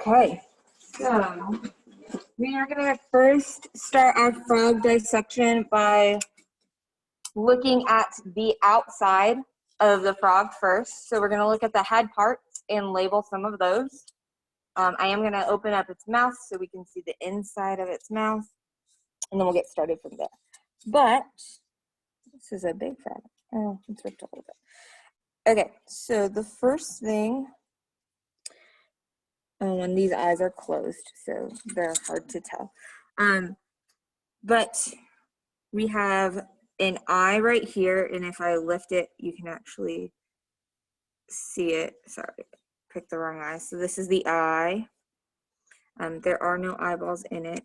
Okay, so we are going to first start our frog dissection by looking at the outside of the frog first. So we're going to look at the head parts and label some of those. I am going to open up its mouth so we can see the inside of its mouth, and then we'll get started from there. But this is a big frog. Oh, it's ripped a little bit. Okay, so the first thing, and these eyes are closed, so they're hard to tell. But we have an eye right here, and if I lift it, you can actually see it. Sorry, picked the wrong eye. So this is the eye. There are no eyeballs in it.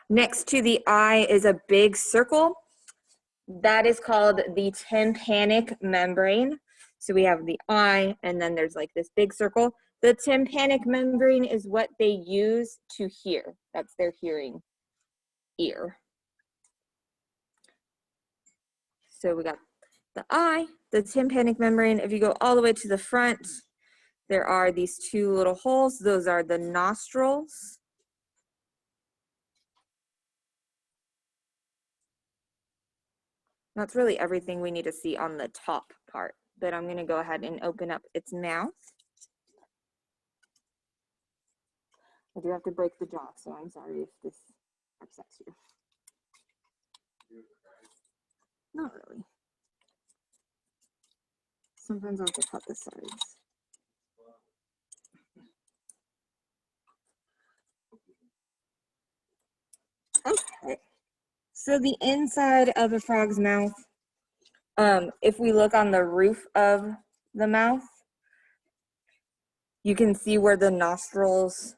Next to the eye is a big circle. That is called the tympanic membrane. So we have the eye, and then there's like this big circle. The tympanic membrane is what they use to hear. That's their hearing ear. So we got the eye, the tympanic membrane. If you go all the way to the front, there are these two little holes. Those are the nostrils. That's really everything we need to see on the top part, but I'm going to go ahead and open up its mouth. I do have to break the jaw, so I'm sorry if this upsets you. Not really. Sometimes I'll have to cut the sides. Okay. So the inside of a frog's mouth, if we look on the roof of the mouth, you can see where the nostrils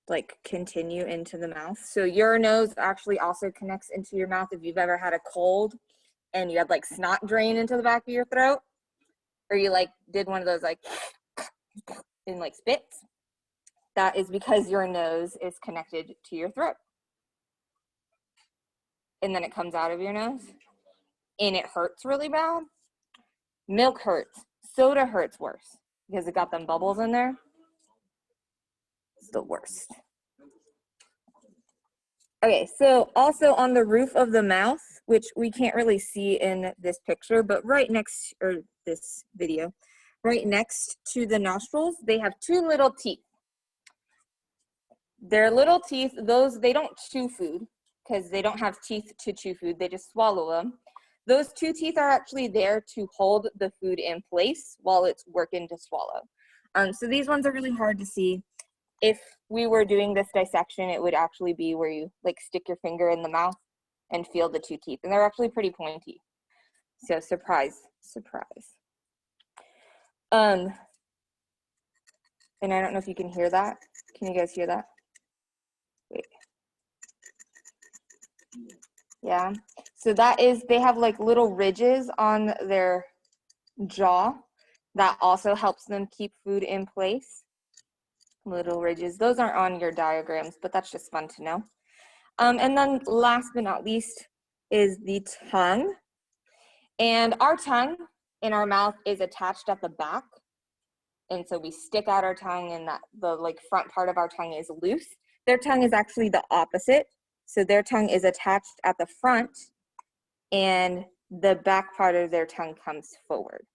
like continue into the mouth. So your nose actually also connects into your mouth. If you've ever had a cold and you had like snot drain into the back of your throat, or you like did one of those like and like spits, that is because your nose is connected to your throat. And then it comes out of your nose and it hurts really bad. Milk hurts. Soda hurts worse because it got them bubbles in there. It's the worst. Okay, so also on the roof of the mouth, which we can't really see in this picture, but right next, or this video, right next to the nostrils, they have two little teeth. They're little teeth. Those, they don't chew food because they don't have teeth to chew food. They just swallow them. Those two teeth are actually there to hold the food in place while it's working to swallow. So these ones are really hard to see. If we were doing this dissection, it would actually be where you like stick your finger in the mouth and feel the two teeth. And they're actually pretty pointy. So surprise, surprise. And I don't know if you can hear that. Can you guys hear that? Wait. Yeah. So that is, they have like little ridges on their jaw that also helps them keep food in place. Little ridges. Those aren't on your diagrams, but that's just fun to know. And then last but not least is the tongue. And our tongue in our mouth is attached at the back. And so we stick out our tongue, and that the like front part of our tongue is loose. Their tongue is actually the opposite. So their tongue is attached at the front, and the back part of their tongue comes forward.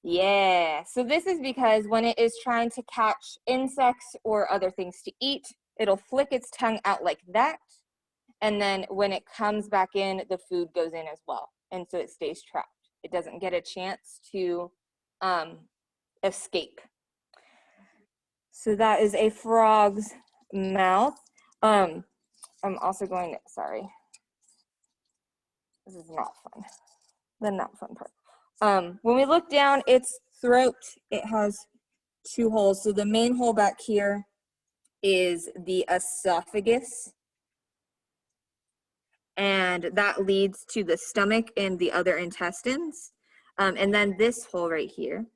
Yeah, so this is because when it is trying to catch insects or other things to eat, it'll flick its tongue out like that. And then when it comes back in, the food goes in as well. And so it stays trapped. It doesn't get a chance to escape. So that is a frog's mouth. I'm also going to, sorry. This is not fun. The not fun part. When we look down its throat, it has two holes. So the main hole back here is the esophagus, and that leads to the stomach and the other intestines. And then this hole right here,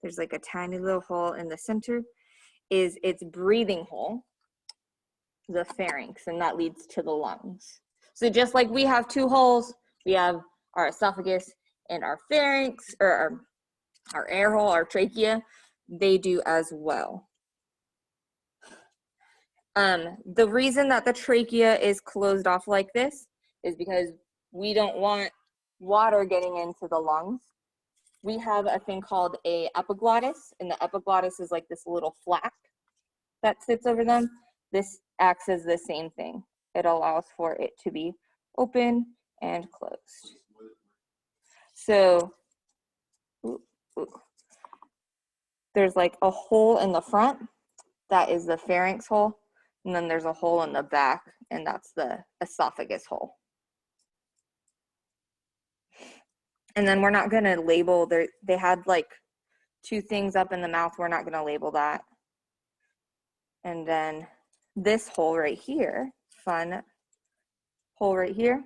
there's like a tiny little hole in the center, is its breathing hole, the pharynx, and that leads to the lungs. So just like we have two holes, we have our esophagus and our pharynx, or our our air hole, our trachea, they do as well. The reason that the trachea is closed off like this is because we don't want water getting into the lungs. We have a thing called a epiglottis, and the epiglottis is like this little flap that sits over them. This acts as the same thing. It allows for it to be open and closed. So there's like a hole in the front, that is the pharynx hole, and then there's a hole in the back, and that's the esophagus hole. And then we're not gonna label, they had like 2 things up in the mouth, we're not gonna label that. And then this hole right here, fun hole right here,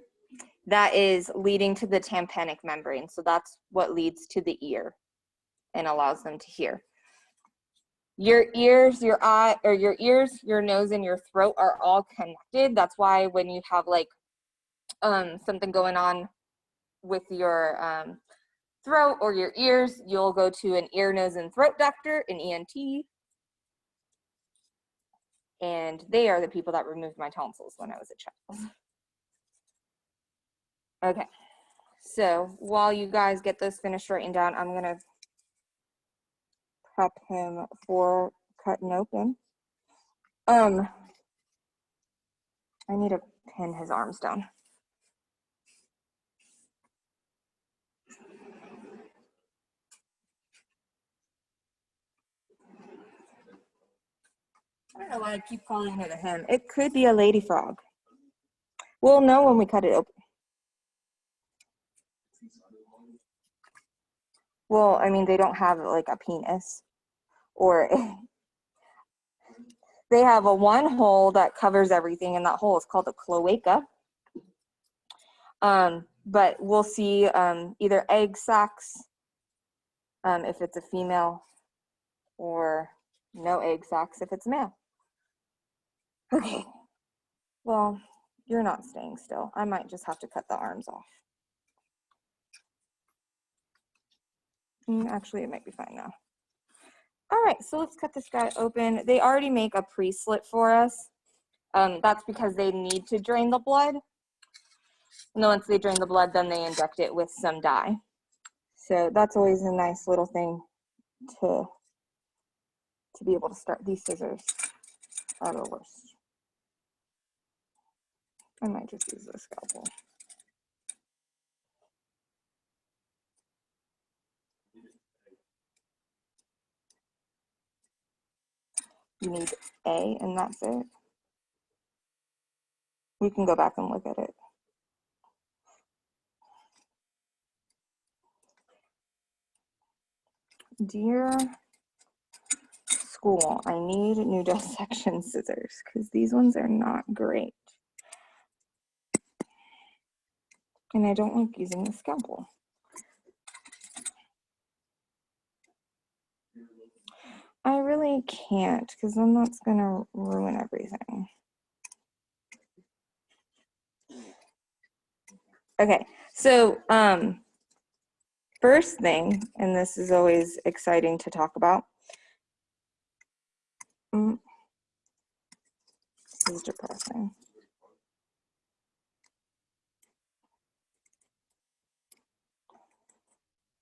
that is leading to the tympanic membrane. So that's what leads to the ear and allows them to hear. Your ears, your eye, or your ears, your nose, and your throat are all connected. That's why when you have like something going on with your throat or your ears, you'll go to an ear, nose, and throat doctor, an ENT. And they are the people that removed my tonsils when I was a child. Okay, so while you guys get this finished writing down, I'm gonna prep him for cutting open. I need to pin his arms down. I don't know why I keep calling it a him. It could be a lady frog. We'll know when we cut it open. Well, I mean, they don't have like a penis, or they have a one hole that covers everything, and that hole is called a cloaca. But we'll see either egg sacs if it's a female, or no egg sacs if it's male. Okay, well, you're not staying still. I might just have to cut the arms off. Actually, it might be fine now. All right, so let's cut this guy open. They already make a pre-slit for us. That's because they need to drain the blood. And then once they drain the blood, then they inject it with some dye. So that's always a nice little thing to be able to start. These scissors are the worst. I might just use the scalpel. You need A, and that's it. We can go back and look at it. Dear school, I need new dissection scissors because these ones are not great. And I don't like using the scalpel. I really can't, because then that's gonna ruin everything. Okay, so first thing, and this is always exciting to talk about. This is depressing.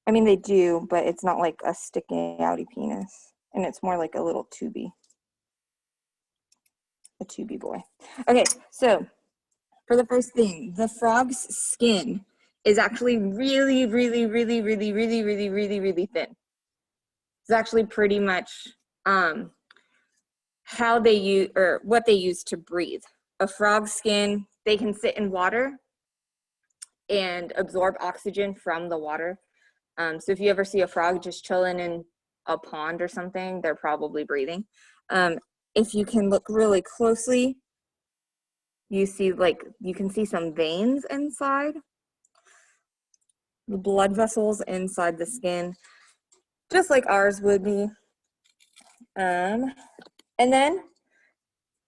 I mean, they do, but it's not like a sticking outy penis, and it's more like a little tubey. A tubey boy. Okay, so for the first thing, the frog's skin is actually really, really, really, really, really, really, really, really thin. It's actually pretty much how they use, or what they use to breathe. A frog's skin, they can sit in water and absorb oxygen from the water. So if you ever see a frog just chilling in a pond or something, they're probably breathing. If you can look really closely, you see, like, you can see some veins inside, the blood vessels inside the skin, just like ours would be. And then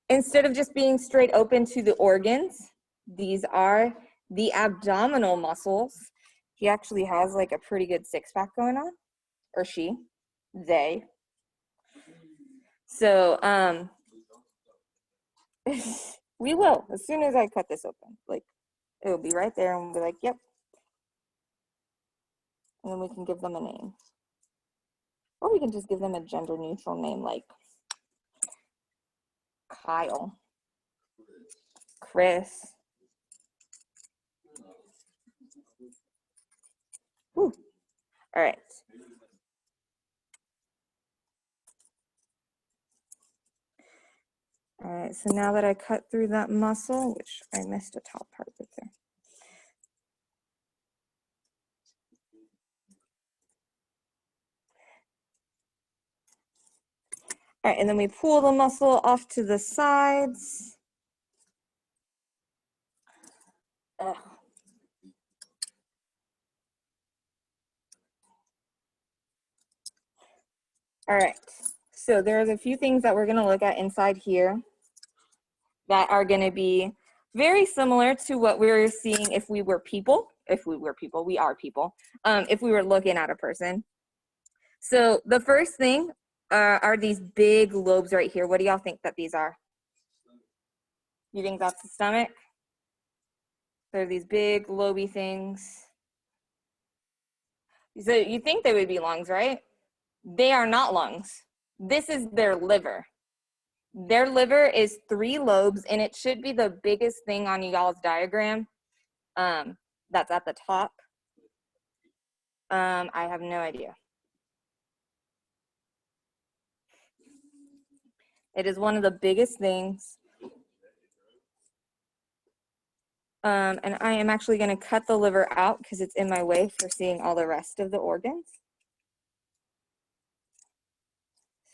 instead of just being straight open to the organs, these are the abdominal muscles. He actually has like a pretty good six-pack going on. or she, they. So we will, as soon as I cut this open, like it'll be right there and we'll be like, yep. And then we can give them a name. Or we can just give them a gender neutral name like Kyle, Chris. Whew. All right. All right, so now that I cut through that muscle, which I missed a top part right there. All right, and then we pull the muscle off to the sides. Ugh. All right, so there's a few things that we're gonna look at inside here that are gonna be very similar to what we were seeing if we were people. If we were people, we are people. If we were looking at a person. So the first thing are these big lobes right here. What do y'all think that these are? You think that's the stomach? They're these big loby things. So you think they would be lungs, right? They are not lungs. This is their liver. Their liver is 3 lobes, and it should be the biggest thing on y'all's diagram. That's at the top. I have no idea. It is one of the biggest things. And I am actually going to cut the liver out because it's in my way for seeing all the rest of the organs.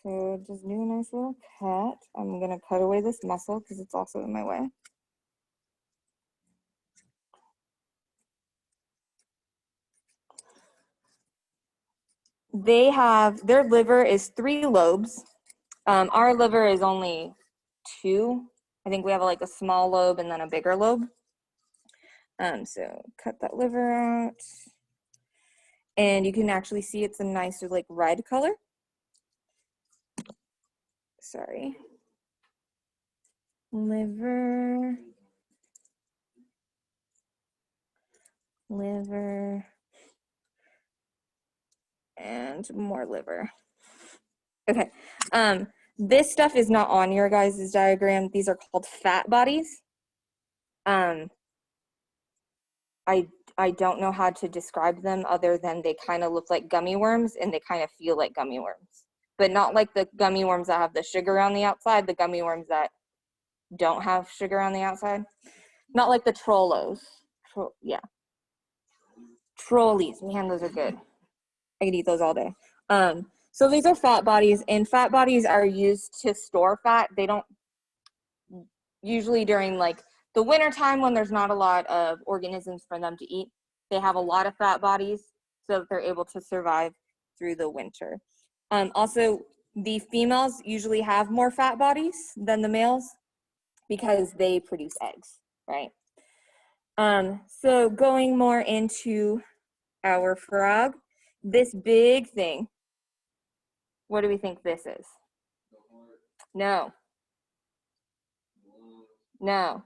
So just do a nice little cut. I'm going to cut away this muscle because it's also in my way. They have, their liver is 3 lobes. Our liver is only 2. I think we have like a small lobe and then a bigger lobe. So cut that liver out. And you can actually see it's a nice like red color. Sorry. Liver. Liver. And more liver. Okay. This stuff is not on your guys' diagram. These are called fat bodies. I don't know how to describe them other than they kind of look like gummy worms and they kind of feel like gummy worms, but not like the gummy worms that have the sugar on the outside, the gummy worms that don't have sugar on the outside. Not like the trollos. Yeah. Trolleys, man, those are good. I could eat those all day. So these are fat bodies, and fat bodies are used to store fat. They don't, usually during like the winter time when there's not a lot of organisms for them to eat, they have a lot of fat bodies so that they're able to survive through the winter. Also, the females usually have more fat bodies than the males because they produce eggs, right? So going more into our frog, this big thing, what do we think this is? No. No.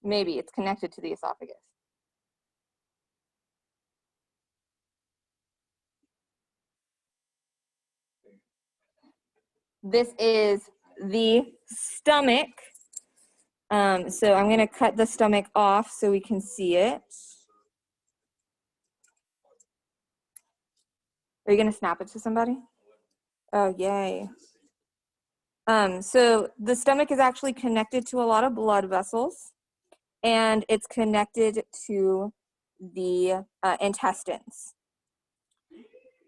Maybe it's connected to the esophagus. This is the stomach. So I'm going to cut the stomach off so we can see it. Are you going to snap it to somebody? Oh, yay. So the stomach is actually connected to a lot of blood vessels, and it's connected to the intestines.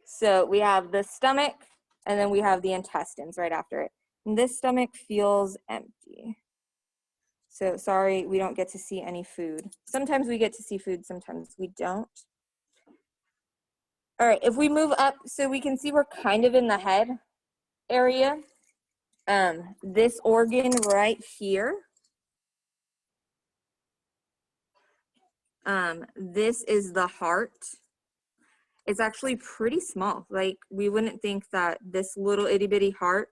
So we have the stomach, and then we have the intestines right after it. And this stomach feels empty. So sorry, we don't get to see any food. Sometimes we get to see food, sometimes we don't. All right, if we move up, so we can see we're kind of in the head area. This organ right here, this is the heart. It's actually pretty small. Like, we wouldn't think that this little itty bitty heart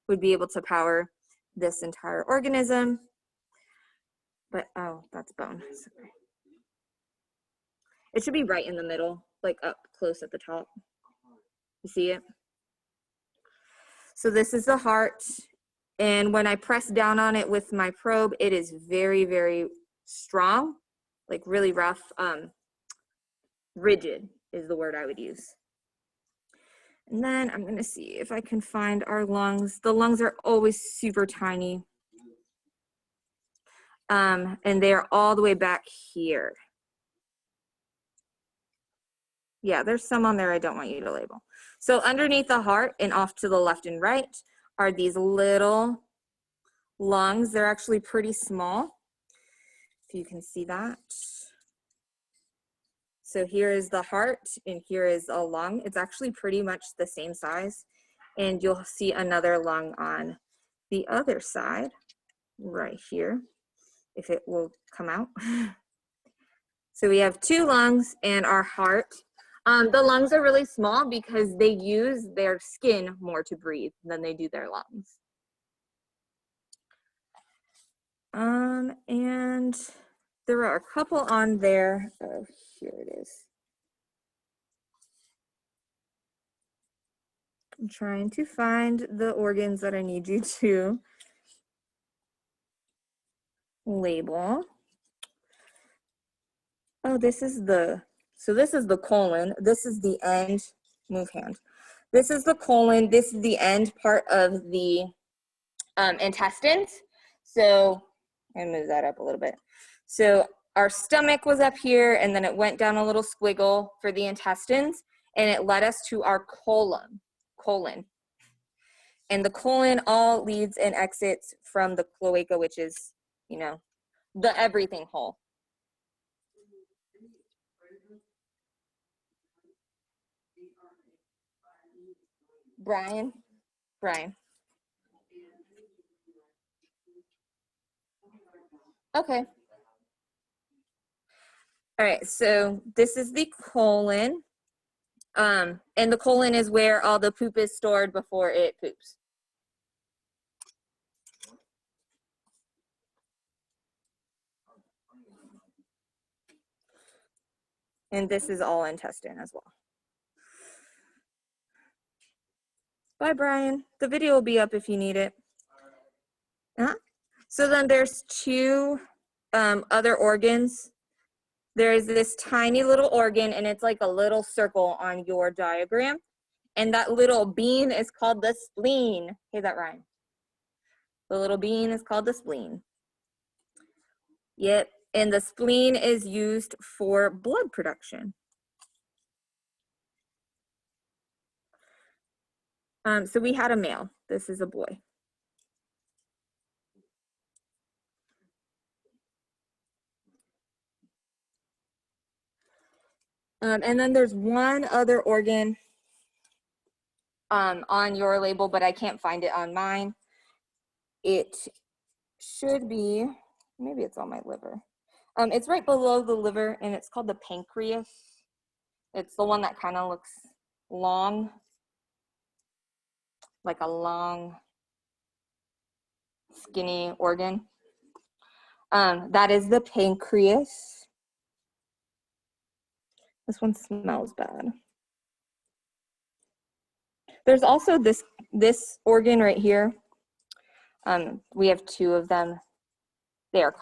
would be able to power this entire organism. But, oh, that's bone. Sorry. It should be right in the middle, like up close at the top. You see it? So this is the heart. And when I press down on it with my probe, it is very, very strong, like really rough. Rigid is the word I would use. And then I'm gonna see if I can find our lungs. The lungs are always super tiny. And they are all the way back here. Yeah, there's some on there I don't want you to label. So underneath the heart and off to the left and right are these little lungs. They're actually pretty small, if you can see that. So here is the heart and here is a lung. It's actually pretty much the same size. And you'll see another lung on the other side right here, if it will come out. So we have two lungs and our heart. The lungs are really small because they use their skin more to breathe than they do their lungs. And there are a couple on there. Oh, here it is. I'm trying to find the organs that I need you to label. Oh, this is the colon. This is the end, move hand. This is the colon. This is the end part of the intestines. So I'm gonna move that up a little bit. So our stomach was up here and then it went down a little squiggle for the intestines and it led us to our colon. And the colon all leads and exits from the cloaca, which is, you know, the everything hole. Brian. Okay. All right, so this is the colon. And the colon is where all the poop is stored before it poops. And this is all intestine as well. Bye, Brian. The video will be up if you need it. So then there's two other organs. There's this tiny little organ and it's like a little circle on your diagram. And that little bean is called the spleen. Hey, that rhyme. The little bean is called the spleen. Yep, and the spleen is used for blood production. So we had a male. This is a boy. And then there's one other organ on your label, but I can't find it on mine. It should be, maybe it's on my liver. It's right below the liver and it's called the pancreas. It's the one that kind of looks long, like a long, skinny organ. That is the pancreas. This one smells bad. There's also this organ right here. We have two of them. They're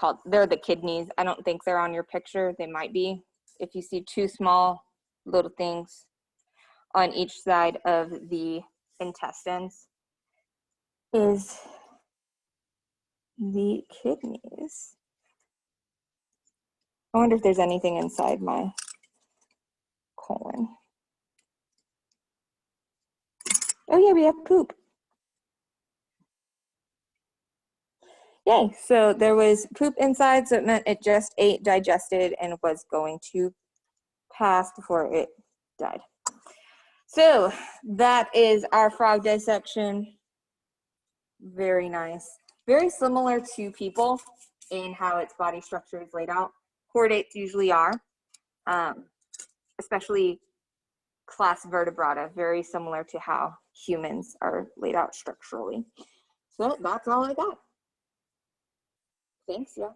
the kidneys. I don't think they're on your picture. They might be. If you see two small little things on each side of the intestines is the kidneys. I wonder if there's anything inside my colon. Oh yeah, we have poop. Yay, so there was poop inside, so it meant it just ate, digested, and was going to pass before it died. So that is our frog dissection. Very nice. Very similar to people in how its body structure is laid out. Chordates usually are, especially class vertebrata, very similar to how humans are laid out structurally. So that's all I got. Thanks, yeah.